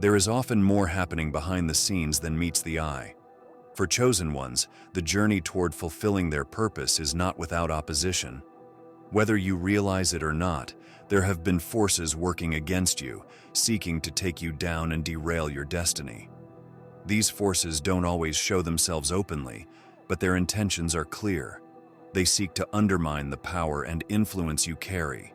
There is often more happening behind the scenes than meets the eye. For chosen ones, the journey toward fulfilling their purpose is not without opposition. Whether you realize it or not, there have been forces working against you, seeking to take you down and derail your destiny. These forces don't always show themselves openly, but their intentions are clear. They seek to undermine the power and influence you carry.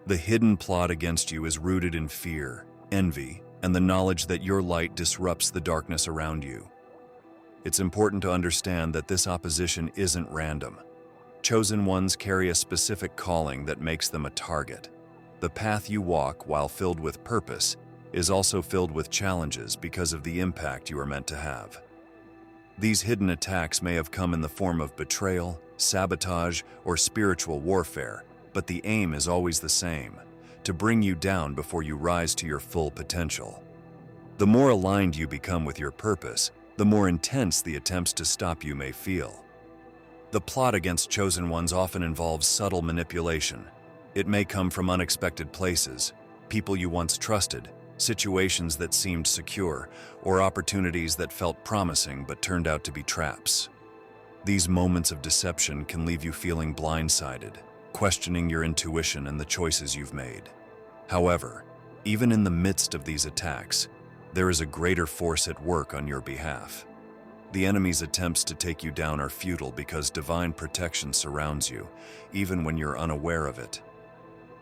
The hidden plot against you is rooted in fear, envy, and the knowledge that your light disrupts the darkness around you. It's important to understand that this opposition isn't random. Chosen ones carry a specific calling that makes them a target. The path you walk, while filled with purpose, is also filled with challenges because of the impact you are meant to have. These hidden attacks may have come in the form of betrayal, sabotage, or spiritual warfare, but the aim is always the same: to bring you down before you rise to your full potential. The more aligned you become with your purpose, the more intense the attempts to stop you may feel. The plot against chosen ones often involves subtle manipulation. It may come from unexpected places, people you once trusted, situations that seemed secure, or opportunities that felt promising but turned out to be traps. These moments of deception can leave you feeling blindsided, questioning your intuition and the choices you've made. However, even in the midst of these attacks, there is a greater force at work on your behalf. The enemy's attempts to take you down are futile because divine protection surrounds you, even when you're unaware of it.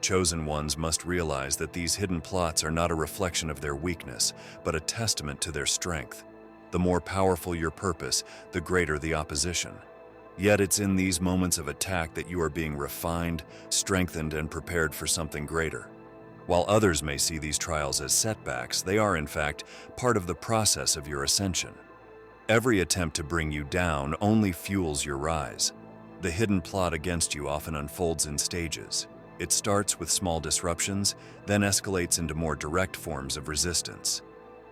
Chosen ones must realize that these hidden plots are not a reflection of their weakness, but a testament to their strength. The more powerful your purpose, the greater the opposition. Yet it's in these moments of attack that you are being refined, strengthened, and prepared for something greater. While others may see these trials as setbacks, they are, in fact, part of the process of your ascension. Every attempt to bring you down only fuels your rise. The hidden plot against you often unfolds in stages. It starts with small disruptions, then escalates into more direct forms of resistance.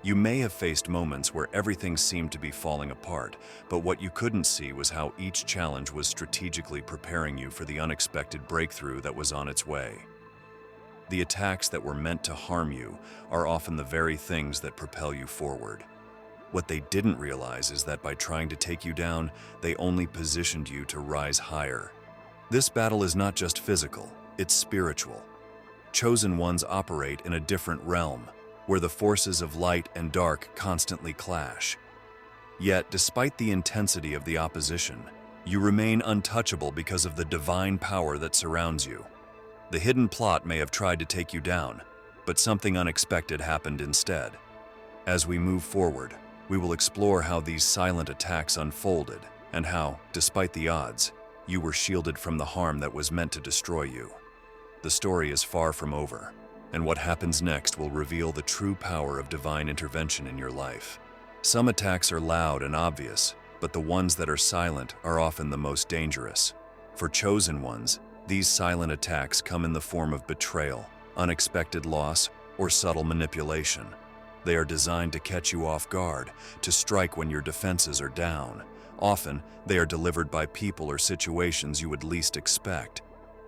You may have faced moments where everything seemed to be falling apart, but what you couldn't see was how each challenge was strategically preparing you for the unexpected breakthrough that was on its way. The attacks that were meant to harm you are often the very things that propel you forward. What they didn't realize is that by trying to take you down, they only positioned you to rise higher. This battle is not just physical, it's spiritual. Chosen ones operate in a different realm, where the forces of light and dark constantly clash. Yet, despite the intensity of the opposition, you remain untouchable because of the divine power that surrounds you. The hidden plot may have tried to take you down, but something unexpected happened instead. As we move forward, we will explore how these silent attacks unfolded and how, despite the odds, you were shielded from the harm that was meant to destroy you. The story is far from over, and what happens next will reveal the true power of divine intervention in your life. Some attacks are loud and obvious, but the ones that are silent are often the most dangerous. For chosen ones, these silent attacks come in the form of betrayal, unexpected loss, or subtle manipulation. They are designed to catch you off guard, to strike when your defenses are down. Often, they are delivered by people or situations you would least expect.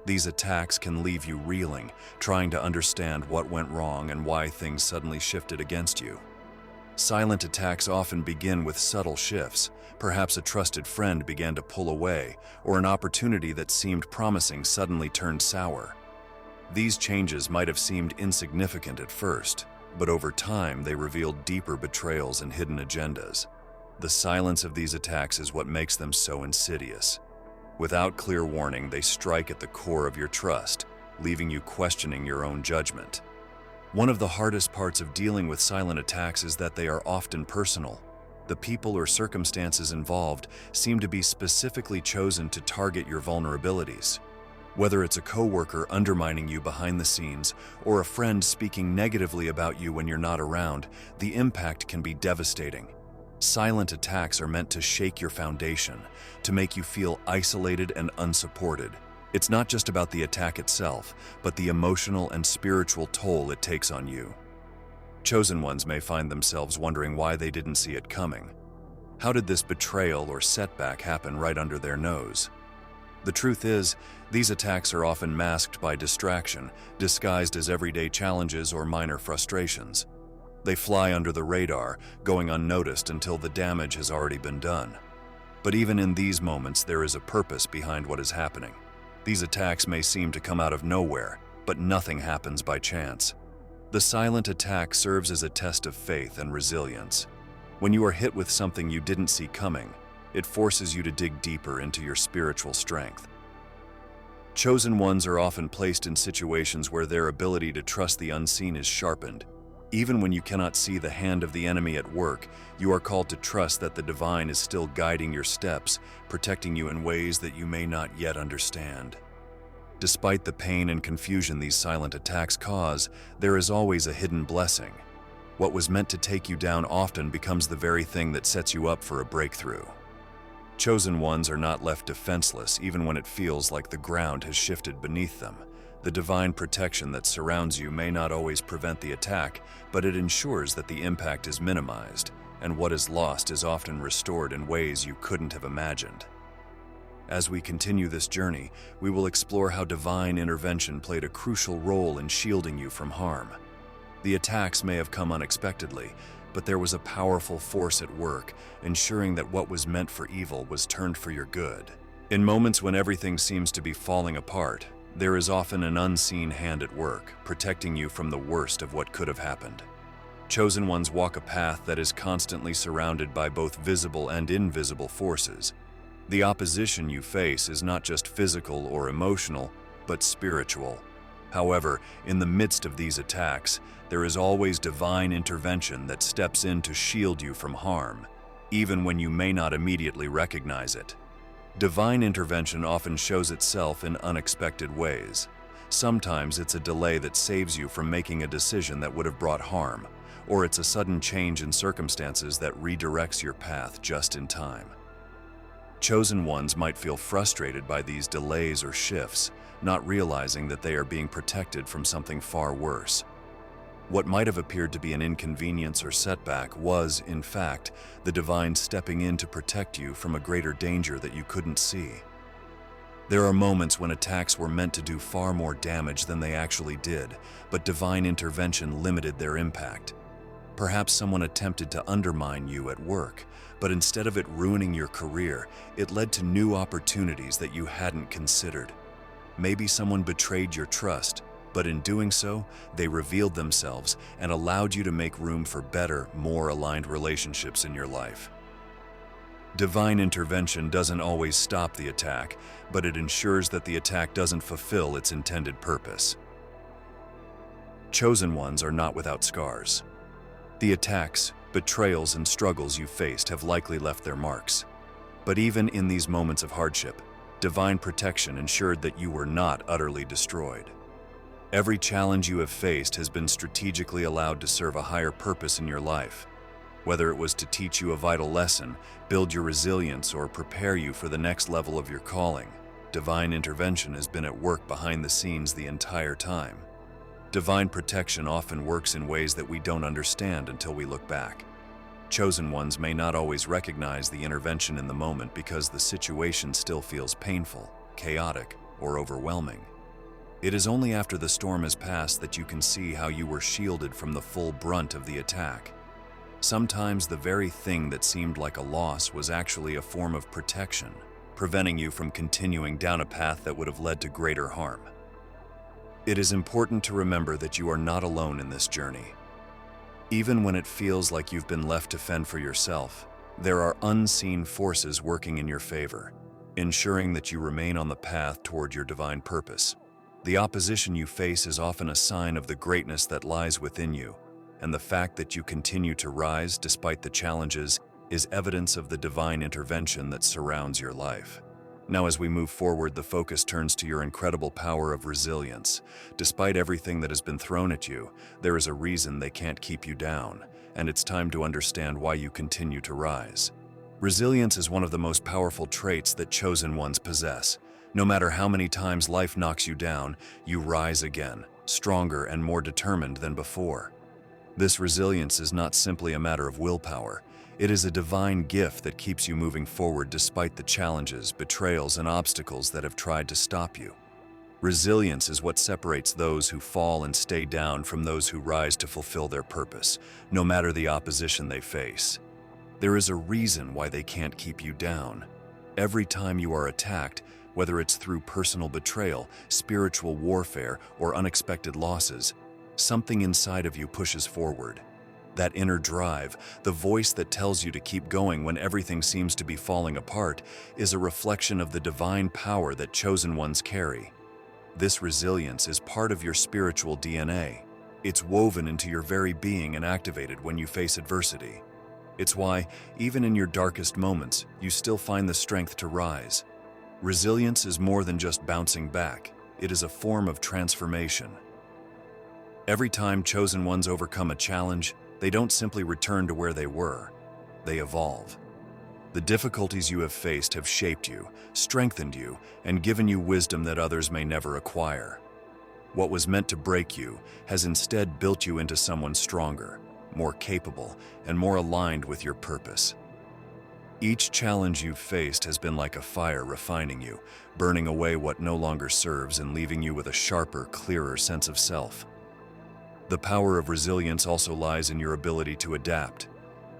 These attacks can leave you reeling, trying to understand what went wrong and why things suddenly shifted against you. Silent attacks often begin with subtle shifts. Perhaps a trusted friend began to pull away, or an opportunity that seemed promising suddenly turned sour. These changes might have seemed insignificant at first, but over time they revealed deeper betrayals and hidden agendas. The silence of these attacks is what makes them so insidious. Without clear warning, they strike at the core of your trust, leaving you questioning your own judgment. One of the hardest parts of dealing with silent attacks is that they are often personal. The people or circumstances involved seem to be specifically chosen to target your vulnerabilities. Whether it's a coworker undermining you behind the scenes or a friend speaking negatively about you when you're not around, the impact can be devastating. Silent attacks are meant to shake your foundation, to make you feel isolated and unsupported. It's not just about the attack itself, but the emotional and spiritual toll it takes on you. Chosen ones may find themselves wondering why they didn't see it coming. How did this betrayal or setback happen right under their nose? The truth is, these attacks are often masked by distraction, disguised as everyday challenges or minor frustrations. They fly under the radar, going unnoticed until the damage has already been done. But even in these moments, there is a purpose behind what is happening. These attacks may seem to come out of nowhere, but nothing happens by chance. The silent attack serves as a test of faith and resilience. When you are hit with something you didn't see coming, it forces you to dig deeper into your spiritual strength. Chosen ones are often placed in situations where their ability to trust the unseen is sharpened. Even when you cannot see the hand of the enemy at work, you are called to trust that the divine is still guiding your steps, protecting you in ways that you may not yet understand. Despite the pain and confusion these silent attacks cause, there is always a hidden blessing. What was meant to take you down often becomes the very thing that sets you up for a breakthrough. Chosen ones are not left defenseless even when it feels like the ground has shifted beneath them. The divine protection that surrounds you may not always prevent the attack, but it ensures that the impact is minimized, and what is lost is often restored in ways you couldn't have imagined. As we continue this journey, we will explore how divine intervention played a crucial role in shielding you from harm. The attacks may have come unexpectedly, but there was a powerful force at work, ensuring that what was meant for evil was turned for your good. In moments when everything seems to be falling apart, there is often an unseen hand at work, protecting you from the worst of what could have happened. Chosen ones walk a path that is constantly surrounded by both visible and invisible forces. The opposition you face is not just physical or emotional, but spiritual. However, in the midst of these attacks, there is always divine intervention that steps in to shield you from harm, even when you may not immediately recognize it. Divine intervention often shows itself in unexpected ways. Sometimes it's a delay that saves you from making a decision that would have brought harm, or it's a sudden change in circumstances that redirects your path just in time. Chosen ones might feel frustrated by these delays or shifts, not realizing that they are being protected from something far worse. What might have appeared to be an inconvenience or setback was, in fact, the divine stepping in to protect you from a greater danger that you couldn't see. There are moments when attacks were meant to do far more damage than they actually did, but divine intervention limited their impact. Perhaps someone attempted to undermine you at work, but instead of it ruining your career, it led to new opportunities that you hadn't considered. Maybe someone betrayed your trust, but in doing so, they revealed themselves and allowed you to make room for better, more aligned relationships in your life. Divine intervention doesn't always stop the attack, but it ensures that the attack doesn't fulfill its intended purpose. Chosen ones are not without scars. The attacks, betrayals, and struggles you faced have likely left their marks. But even in these moments of hardship, divine protection ensured that you were not utterly destroyed. Every challenge you have faced has been strategically allowed to serve a higher purpose in your life. Whether it was to teach you a vital lesson, build your resilience, or prepare you for the next level of your calling, divine intervention has been at work behind the scenes the entire time. Divine protection often works in ways that we don't understand until we look back. Chosen ones may not always recognize the intervention in the moment because the situation still feels painful, chaotic, or overwhelming. It is only after the storm has passed that you can see how you were shielded from the full brunt of the attack. Sometimes the very thing that seemed like a loss was actually a form of protection, preventing you from continuing down a path that would have led to greater harm. It is important to remember that you are not alone in this journey. Even when it feels like you've been left to fend for yourself, there are unseen forces working in your favor, ensuring that you remain on the path toward your divine purpose. The opposition you face is often a sign of the greatness that lies within you, and the fact that you continue to rise despite the challenges is evidence of the divine intervention that surrounds your life. Now, as we move forward, the focus turns to your incredible power of resilience. Despite everything that has been thrown at you, there is a reason they can't keep you down, and it's time to understand why you continue to rise. Resilience is one of the most powerful traits that chosen ones possess. No matter how many times life knocks you down, you rise again, stronger and more determined than before. This resilience is not simply a matter of willpower. It is a divine gift that keeps you moving forward despite the challenges, betrayals, and obstacles that have tried to stop you. Resilience is what separates those who fall and stay down from those who rise to fulfill their purpose, no matter the opposition they face. There is a reason why they can't keep you down. Every time you are attacked, whether it's through personal betrayal, spiritual warfare, or unexpected losses, something inside of you pushes forward. That inner drive, the voice that tells you to keep going when everything seems to be falling apart, is a reflection of the divine power that chosen ones carry. This resilience is part of your spiritual DNA. It's woven into your very being and activated when you face adversity. It's why, even in your darkest moments, you still find the strength to rise. Resilience is more than just bouncing back. It is a form of transformation. Every time chosen ones overcome a challenge, they don't simply return to where they were. They evolve. The difficulties you have faced have shaped you, strengthened you, and given you wisdom that others may never acquire. What was meant to break you has instead built you into someone stronger, more capable, and more aligned with your purpose. Each challenge you've faced has been like a fire refining you, burning away what no longer serves and leaving you with a sharper, clearer sense of self. The power of resilience also lies in your ability to adapt.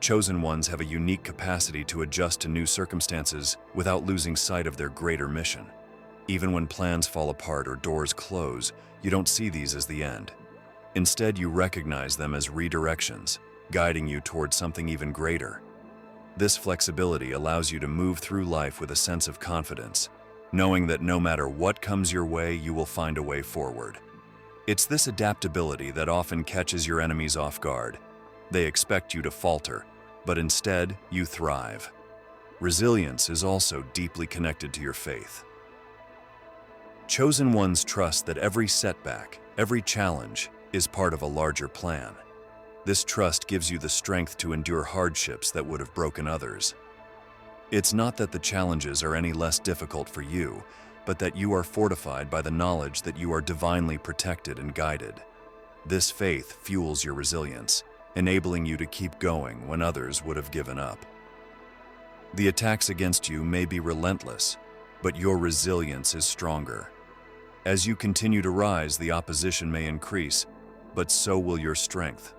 Chosen ones have a unique capacity to adjust to new circumstances without losing sight of their greater mission. Even when plans fall apart or doors close, you don't see these as the end. Instead, you recognize them as redirections, guiding you towards something even greater. This flexibility allows you to move through life with a sense of confidence, knowing that no matter what comes your way, you will find a way forward. It's this adaptability that often catches your enemies off guard. They expect you to falter, but instead, you thrive. Resilience is also deeply connected to your faith. Chosen ones trust that every setback, every challenge, is part of a larger plan. This trust gives you the strength to endure hardships that would have broken others. It's not that the challenges are any less difficult for you, but that you are fortified by the knowledge that you are divinely protected and guided. This faith fuels your resilience, enabling you to keep going when others would have given up. The attacks against you may be relentless, but your resilience is stronger. As you continue to rise, the opposition may increase, but so will your strength.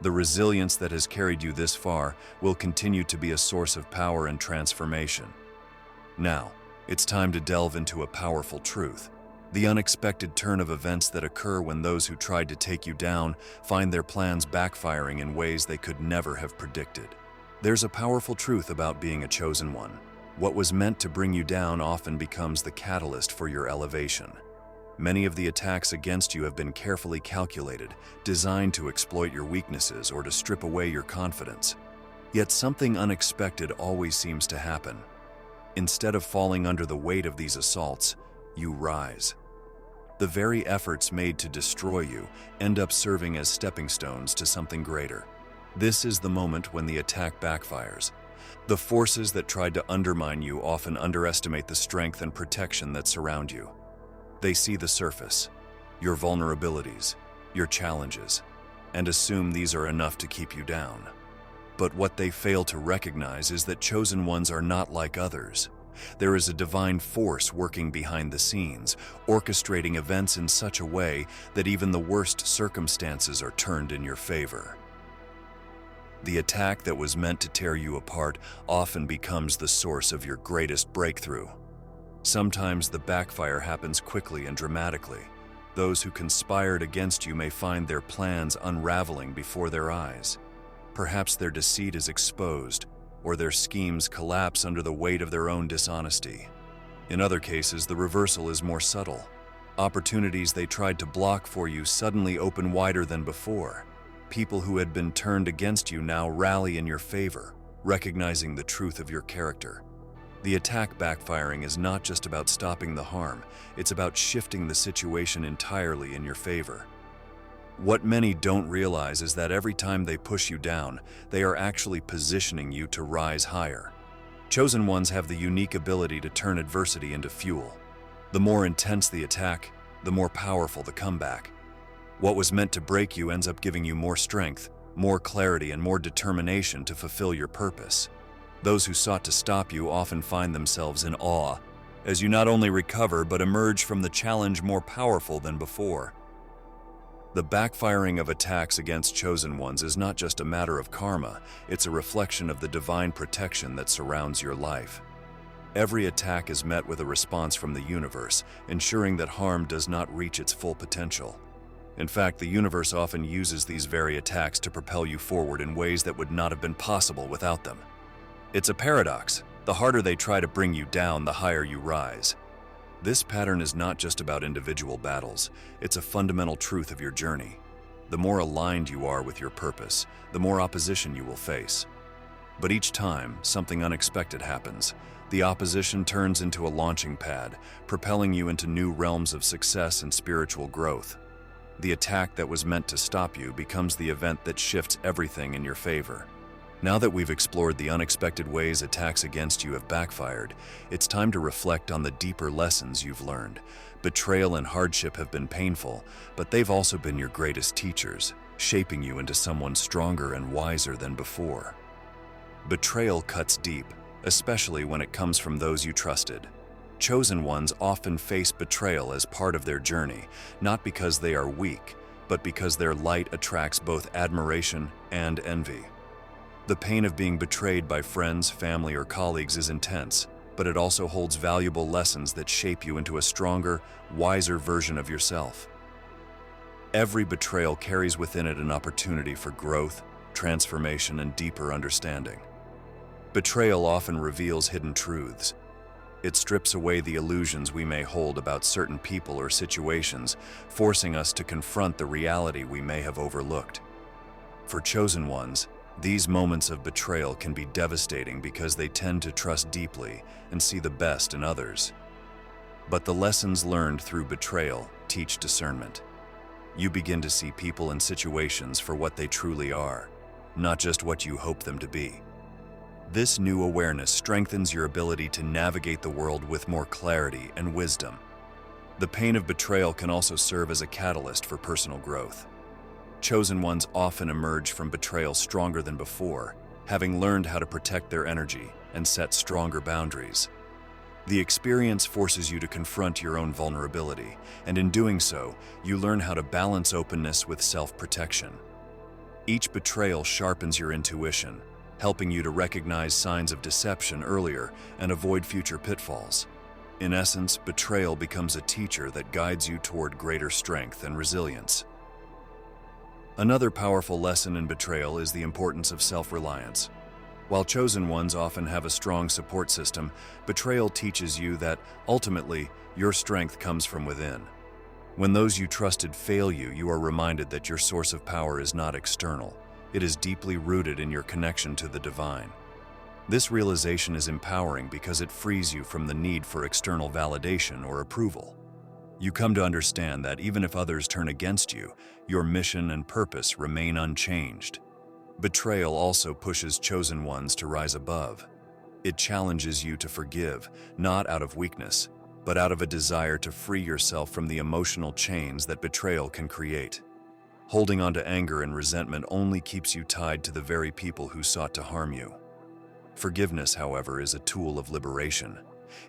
The resilience that has carried you this far will continue to be a source of power and transformation. Now, it's time to delve into a powerful truth: the unexpected turn of events that occur when those who tried to take you down find their plans backfiring in ways they could never have predicted. There's a powerful truth about being a chosen one. What was meant to bring you down often becomes the catalyst for your elevation. Many of the attacks against you have been carefully calculated, designed to exploit your weaknesses or to strip away your confidence. Yet something unexpected always seems to happen. Instead of falling under the weight of these assaults, you rise. The very efforts made to destroy you end up serving as stepping stones to something greater. This is the moment when the attack backfires. The forces that tried to undermine you often underestimate the strength and protection that surround you. They see the surface, your vulnerabilities, your challenges, and assume these are enough to keep you down. But what they fail to recognize is that chosen ones are not like others. There is a divine force working behind the scenes, orchestrating events in such a way that even the worst circumstances are turned in your favor. The attack that was meant to tear you apart often becomes the source of your greatest breakthrough. Sometimes the backfire happens quickly and dramatically. Those who conspired against you may find their plans unraveling before their eyes. Perhaps their deceit is exposed, or their schemes collapse under the weight of their own dishonesty. In other cases, the reversal is more subtle. Opportunities they tried to block for you suddenly open wider than before. People who had been turned against you now rally in your favor, recognizing the truth of your character. The attack backfiring is not just about stopping the harm, it's about shifting the situation entirely in your favor. What many don't realize is that every time they push you down, they are actually positioning you to rise higher. Chosen ones have the unique ability to turn adversity into fuel. The more intense the attack, the more powerful the comeback. What was meant to break you ends up giving you more strength, more clarity, and more determination to fulfill your purpose. Those who sought to stop you often find themselves in awe, as you not only recover but emerge from the challenge more powerful than before. The backfiring of attacks against chosen ones is not just a matter of karma, it's a reflection of the divine protection that surrounds your life. Every attack is met with a response from the universe, ensuring that harm does not reach its full potential. In fact, the universe often uses these very attacks to propel you forward in ways that would not have been possible without them. It's a paradox. The harder they try to bring you down, the higher you rise. This pattern is not just about individual battles, it's a fundamental truth of your journey. The more aligned you are with your purpose, the more opposition you will face. But each time, something unexpected happens. The opposition turns into a launching pad, propelling you into new realms of success and spiritual growth. The attack that was meant to stop you becomes the event that shifts everything in your favor. Now that we've explored the unexpected ways attacks against you have backfired, it's time to reflect on the deeper lessons you've learned. Betrayal and hardship have been painful, but they've also been your greatest teachers, shaping you into someone stronger and wiser than before. Betrayal cuts deep, especially when it comes from those you trusted. Chosen ones often face betrayal as part of their journey, not because they are weak, but because their light attracts both admiration and envy. The pain of being betrayed by friends, family, or colleagues is intense, but it also holds valuable lessons that shape you into a stronger, wiser version of yourself. Every betrayal carries within it an opportunity for growth, transformation, and deeper understanding. Betrayal often reveals hidden truths. It strips away the illusions we may hold about certain people or situations, forcing us to confront the reality we may have overlooked. For chosen ones, these moments of betrayal can be devastating because they tend to trust deeply and see the best in others. But the lessons learned through betrayal teach discernment. You begin to see people and situations for what they truly are, not just what you hope them to be. This new awareness strengthens your ability to navigate the world with more clarity and wisdom. The pain of betrayal can also serve as a catalyst for personal growth. Chosen ones often emerge from betrayal stronger than before, having learned how to protect their energy and set stronger boundaries. The experience forces you to confront your own vulnerability, and in doing so, you learn how to balance openness with self-protection. Each betrayal sharpens your intuition, helping you to recognize signs of deception earlier and avoid future pitfalls. In essence, betrayal becomes a teacher that guides you toward greater strength and resilience. Another powerful lesson in betrayal is the importance of self-reliance. While chosen ones often have a strong support system, betrayal teaches you that, ultimately, your strength comes from within. When those you trusted fail you, you are reminded that your source of power is not external. It is deeply rooted in your connection to the divine. This realization is empowering because it frees you from the need for external validation or approval. You come to understand that even if others turn against you, your mission and purpose remain unchanged. Betrayal also pushes chosen ones to rise above. It challenges you to forgive, not out of weakness, but out of a desire to free yourself from the emotional chains that betrayal can create. Holding on to anger and resentment only keeps you tied to the very people who sought to harm you. Forgiveness, however, is a tool of liberation.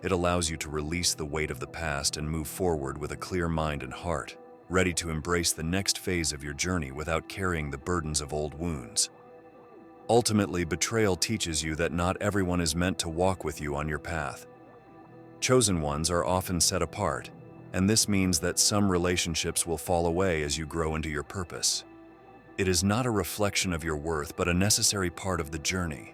It allows you to release the weight of the past and move forward with a clear mind and heart, ready to embrace the next phase of your journey without carrying the burdens of old wounds. Ultimately, betrayal teaches you that not everyone is meant to walk with you on your path. Chosen ones are often set apart, and this means that some relationships will fall away as you grow into your purpose. It is not a reflection of your worth, but a necessary part of the journey.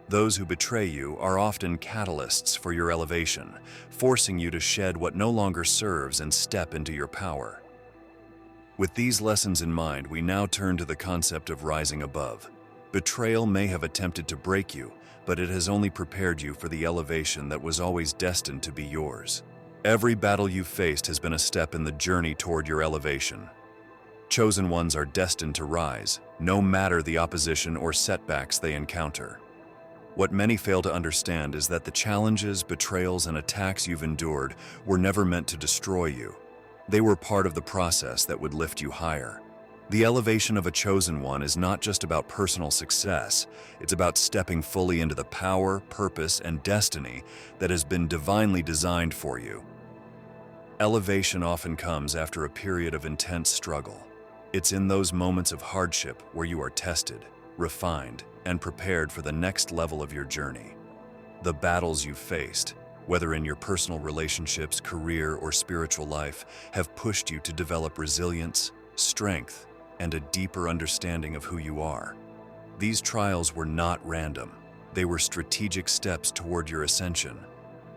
Those who betray you are often catalysts for your elevation, forcing you to shed what no longer serves and step into your power. With these lessons in mind, we now turn to the concept of rising above. Betrayal may have attempted to break you, but it has only prepared you for the elevation that was always destined to be yours. Every battle you've faced has been a step in the journey toward your elevation. Chosen ones are destined to rise, no matter the opposition or setbacks they encounter. What many fail to understand is that the challenges, betrayals, and attacks you've endured were never meant to destroy you. They were part of the process that would lift you higher. The elevation of a chosen one is not just about personal success, it's about stepping fully into the power, purpose, and destiny that has been divinely designed for you. Elevation often comes after a period of intense struggle. It's in those moments of hardship where you are tested, refined, and prepared for the next level of your journey. The battles you've faced, whether in your personal relationships, career, or spiritual life, have pushed you to develop resilience, strength, and a deeper understanding of who you are. These trials were not random. They were strategic steps toward your ascension.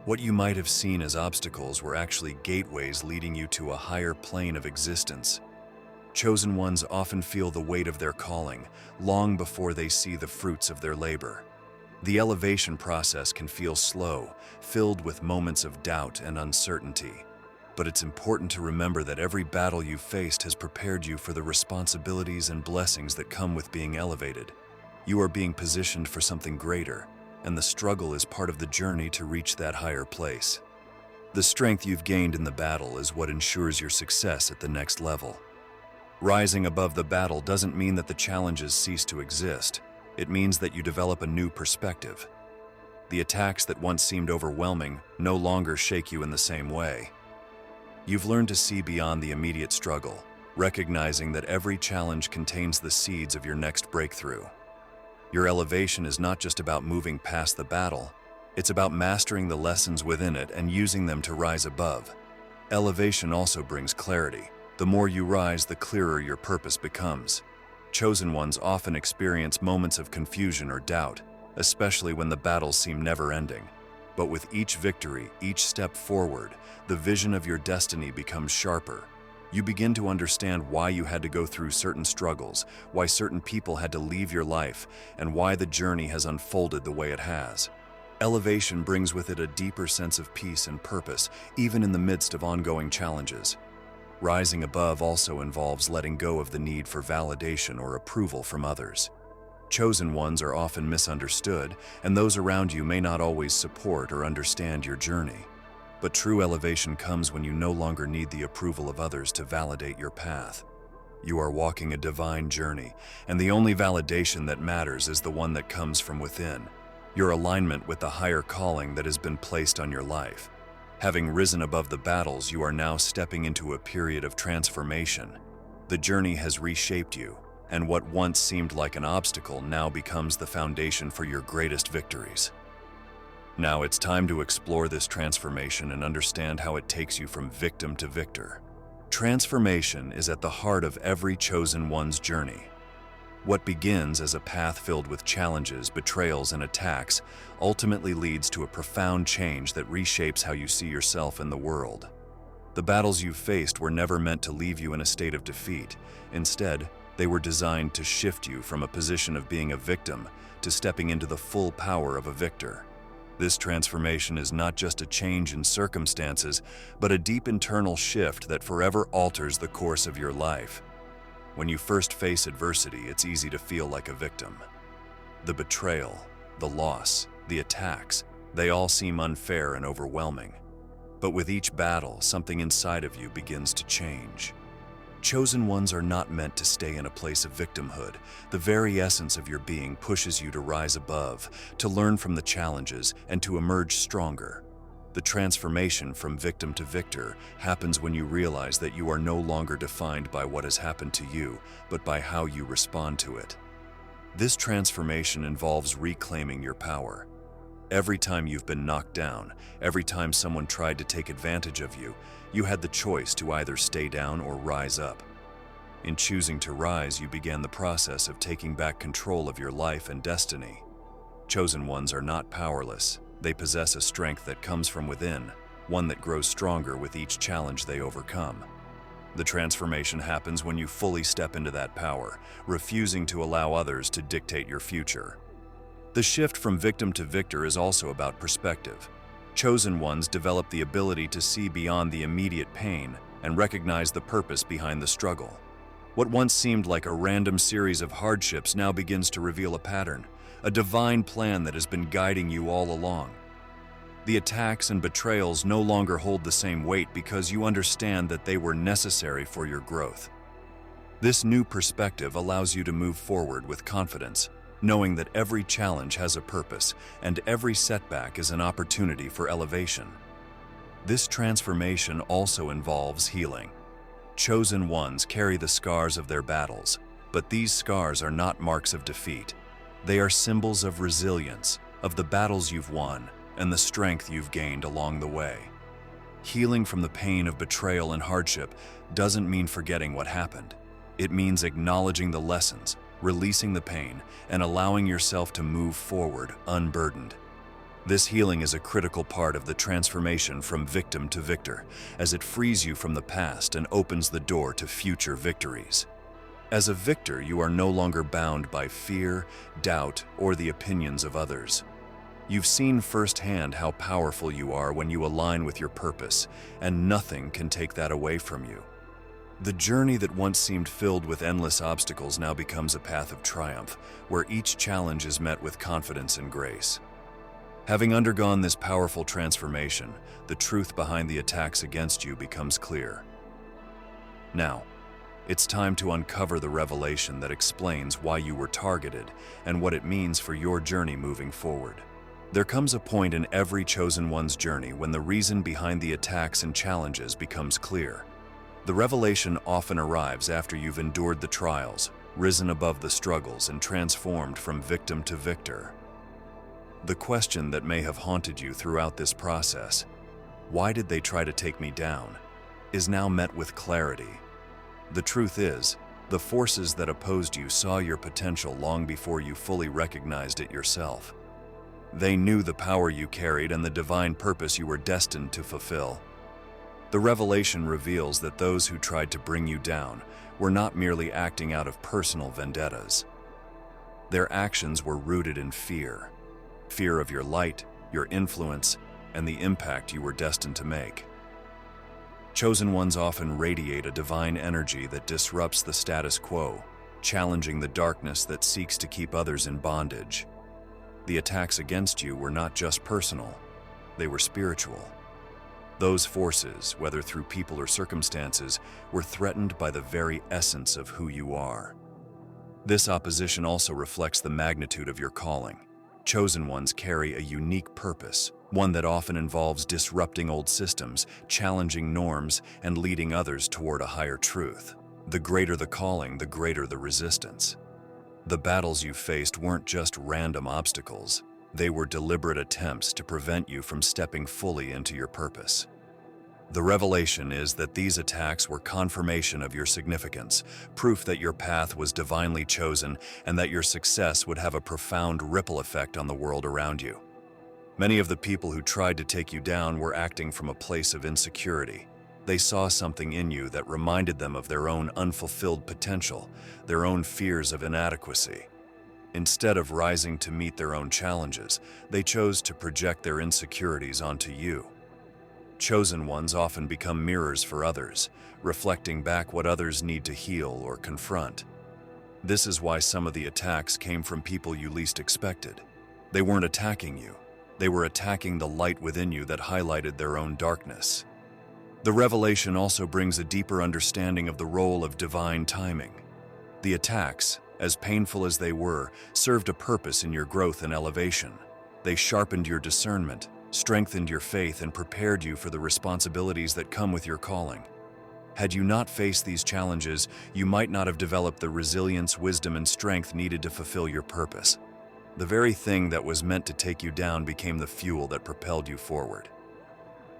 What you might have seen as obstacles were actually gateways leading you to a higher plane of existence. Chosen ones often feel the weight of their calling long before they see the fruits of their labor. The elevation process can feel slow, filled with moments of doubt and uncertainty. But it's important to remember that every battle you've faced has prepared you for the responsibilities and blessings that come with being elevated. You are being positioned for something greater, and the struggle is part of the journey to reach that higher place. The strength you've gained in the battle is what ensures your success at the next level. Rising above the battle doesn't mean that the challenges cease to exist. It means that you develop a new perspective. The attacks that once seemed overwhelming no longer shake you in the same way. You've learned to see beyond the immediate struggle, recognizing that every challenge contains the seeds of your next breakthrough. Your elevation is not just about moving past the battle, it's about mastering the lessons within it and using them to rise above. Elevation also brings clarity. The more you rise, the clearer your purpose becomes. Chosen ones often experience moments of confusion or doubt, especially when the battles seem never-ending. But with each victory, each step forward, the vision of your destiny becomes sharper. You begin to understand why you had to go through certain struggles, why certain people had to leave your life, and why the journey has unfolded the way it has. Elevation brings with it a deeper sense of peace and purpose, even in the midst of ongoing challenges. Rising above also involves letting go of the need for validation or approval from others. Chosen ones are often misunderstood, and those around you may not always support or understand your journey. But true elevation comes when you no longer need the approval of others to validate your path. You are walking a divine journey, and the only validation that matters is the one that comes from within, your alignment with the higher calling that has been placed on your life. Having risen above the battles, you are now stepping into a period of transformation. The journey has reshaped you, and what once seemed like an obstacle now becomes the foundation for your greatest victories. Now it's time to explore this transformation and understand how it takes you from victim to victor. Transformation is at the heart of every chosen one's journey. What begins as a path filled with challenges, betrayals, and attacks ultimately leads to a profound change that reshapes how you see yourself in the world. The battles you faced were never meant to leave you in a state of defeat. Instead, they were designed to shift you from a position of being a victim to stepping into the full power of a victor. This transformation is not just a change in circumstances, but a deep internal shift that forever alters the course of your life. When you first face adversity, it's easy to feel like a victim. The betrayal, the loss, the attacks, they all seem unfair and overwhelming. But with each battle, something inside of you begins to change. Chosen ones are not meant to stay in a place of victimhood. The very essence of your being pushes you to rise above, to learn from the challenges, and to emerge stronger. The transformation from victim to victor happens when you realize that you are no longer defined by what has happened to you, but by how you respond to it. This transformation involves reclaiming your power. Every time you've been knocked down, every time someone tried to take advantage of you, you had the choice to either stay down or rise up. In choosing to rise, you began the process of taking back control of your life and destiny. Chosen ones are not powerless. They possess a strength that comes from within, one that grows stronger with each challenge they overcome. The transformation happens when you fully step into that power, refusing to allow others to dictate your future. The shift from victim to victor is also about perspective. Chosen ones develop the ability to see beyond the immediate pain and recognize the purpose behind the struggle. What once seemed like a random series of hardships now begins to reveal a pattern, a divine plan that has been guiding you all along. The attacks and betrayals no longer hold the same weight because you understand that they were necessary for your growth. This new perspective allows you to move forward with confidence, knowing that every challenge has a purpose and every setback is an opportunity for elevation. This transformation also involves healing. Chosen ones carry the scars of their battles, but these scars are not marks of defeat. They are symbols of resilience, of the battles you've won, and the strength you've gained along the way. Healing from the pain of betrayal and hardship doesn't mean forgetting what happened. It means acknowledging the lessons, releasing the pain, and allowing yourself to move forward unburdened. This healing is a critical part of the transformation from victim to victor, as it frees you from the past and opens the door to future victories. As a victor, you are no longer bound by fear, doubt, or the opinions of others. You've seen firsthand how powerful you are when you align with your purpose, and nothing can take that away from you. The journey that once seemed filled with endless obstacles now becomes a path of triumph, where each challenge is met with confidence and grace. Having undergone this powerful transformation, the truth behind the attacks against you becomes clear. Now, it's time to uncover the revelation that explains why you were targeted and what it means for your journey moving forward. There comes a point in every chosen one's journey when the reason behind the attacks and challenges becomes clear. The revelation often arrives after you've endured the trials, risen above the struggles, and transformed from victim to victor. The question that may have haunted you throughout this process, "Why did they try to take me down?" is now met with clarity. The truth is, the forces that opposed you saw your potential long before you fully recognized it yourself. They knew the power you carried and the divine purpose you were destined to fulfill. The revelation reveals that those who tried to bring you down were not merely acting out of personal vendettas. Their actions were rooted in fear. Fear of your light, your influence, and the impact you were destined to make. Chosen ones often radiate a divine energy that disrupts the status quo, challenging the darkness that seeks to keep others in bondage. The attacks against you were not just personal, they were spiritual. Those forces, whether through people or circumstances, were threatened by the very essence of who you are. This opposition also reflects the magnitude of your calling. Chosen ones carry a unique purpose, one that often involves disrupting old systems, challenging norms, and leading others toward a higher truth. The greater the calling, the greater the resistance. The battles you faced weren't just random obstacles. They were deliberate attempts to prevent you from stepping fully into your purpose. The revelation is that these attacks were confirmation of your significance, proof that your path was divinely chosen and that your success would have a profound ripple effect on the world around you. Many of the people who tried to take you down were acting from a place of insecurity. They saw something in you that reminded them of their own unfulfilled potential, their own fears of inadequacy. Instead of rising to meet their own challenges, they chose to project their insecurities onto you. Chosen ones often become mirrors for others, reflecting back what others need to heal or confront. This is why some of the attacks came from people you least expected. They weren't attacking you. They were attacking the light within you that highlighted their own darkness. The revelation also brings a deeper understanding of the role of divine timing. The attacks, as painful as they were, served a purpose in your growth and elevation. They sharpened your discernment, strengthened your faith, and prepared you for the responsibilities that come with your calling. Had you not faced these challenges, you might not have developed the resilience, wisdom, and strength needed to fulfill your purpose. The very thing that was meant to take you down became the fuel that propelled you forward.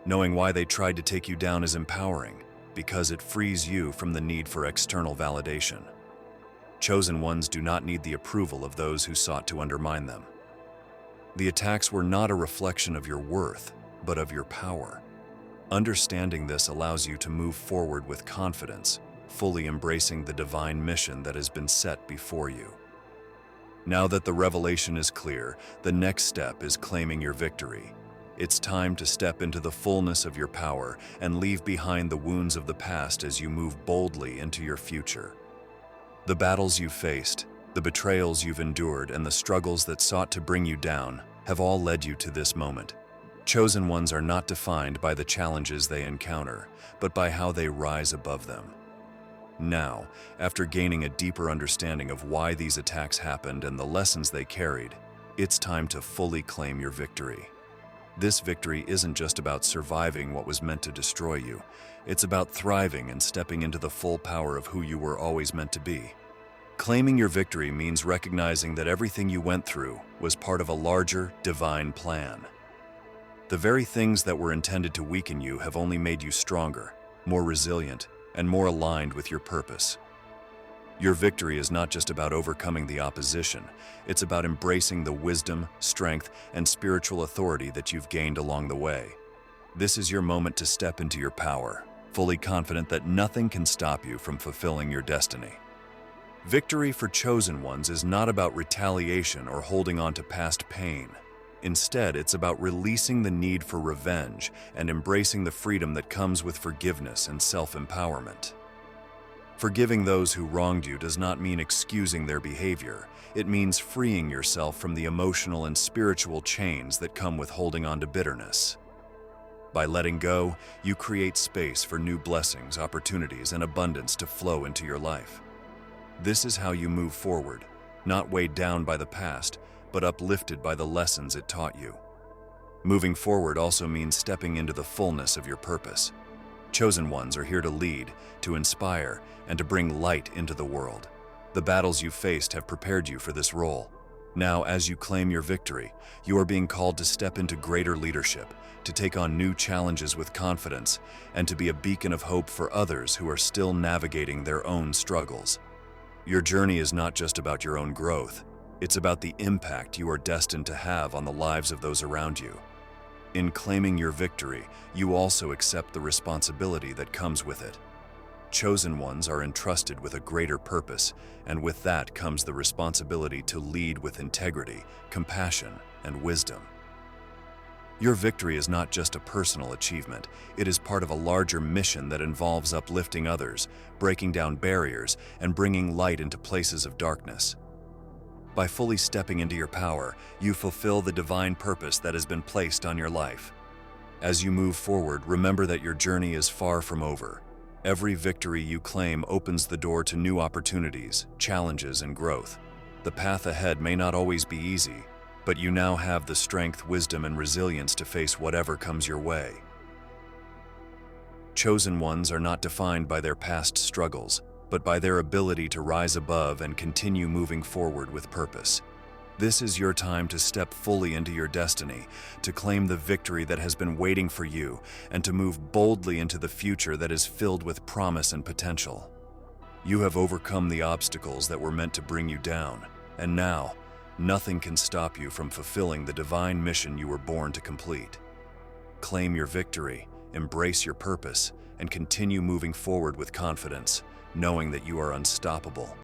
Knowing why they tried to take you down is empowering, because it frees you from the need for external validation. Chosen ones do not need the approval of those who sought to undermine them. The attacks were not a reflection of your worth, but of your power. Understanding this allows you to move forward with confidence, fully embracing the divine mission that has been set before you. Now that the revelation is clear, the next step is claiming your victory. It's time to step into the fullness of your power and leave behind the wounds of the past as you move boldly into your future. The battles you've faced, the betrayals you've endured, and the struggles that sought to bring you down have all led you to this moment. Chosen ones are not defined by the challenges they encounter, but by how they rise above them. Now, after gaining a deeper understanding of why these attacks happened and the lessons they carried, it's time to fully claim your victory. This victory isn't just about surviving what was meant to destroy you. It's about thriving and stepping into the full power of who you were always meant to be. Claiming your victory means recognizing that everything you went through was part of a larger, divine plan. The very things that were intended to weaken you have only made you stronger, more resilient, and more aligned with your purpose. Your victory is not just about overcoming the opposition, it's about embracing the wisdom, strength, and spiritual authority that you've gained along the way. This is your moment to step into your power, fully confident that nothing can stop you from fulfilling your destiny. Victory for chosen ones is not about retaliation or holding on to past pain. Instead, it's about releasing the need for revenge and embracing the freedom that comes with forgiveness and self-empowerment. Forgiving those who wronged you does not mean excusing their behavior. It means freeing yourself from the emotional and spiritual chains that come with holding on to bitterness. By letting go, you create space for new blessings, opportunities, and abundance to flow into your life. This is how you move forward, not weighed down by the past, but uplifted by the lessons it taught you. Moving forward also means stepping into the fullness of your purpose. Chosen ones are here to lead, to inspire, and to bring light into the world. The battles you've faced have prepared you for this role. Now, as you claim your victory, you are being called to step into greater leadership, to take on new challenges with confidence, and to be a beacon of hope for others who are still navigating their own struggles. Your journey is not just about your own growth. It's about the impact you are destined to have on the lives of those around you. In claiming your victory, you also accept the responsibility that comes with it. Chosen ones are entrusted with a greater purpose, and with that comes the responsibility to lead with integrity, compassion, and wisdom. Your victory is not just a personal achievement, it is part of a larger mission that involves uplifting others, breaking down barriers, and bringing light into places of darkness. By fully stepping into your power, you fulfill the divine purpose that has been placed on your life. As you move forward, remember that your journey is far from over. Every victory you claim opens the door to new opportunities, challenges, and growth. The path ahead may not always be easy, but you now have the strength, wisdom, and resilience to face whatever comes your way. Chosen ones are not defined by their past struggles, but by their ability to rise above and continue moving forward with purpose. This is your time to step fully into your destiny, to claim the victory that has been waiting for you, and to move boldly into the future that is filled with promise and potential. You have overcome the obstacles that were meant to bring you down, and now, nothing can stop you from fulfilling the divine mission you were born to complete. Claim your victory, embrace your purpose, and continue moving forward with confidence, knowing that you are unstoppable.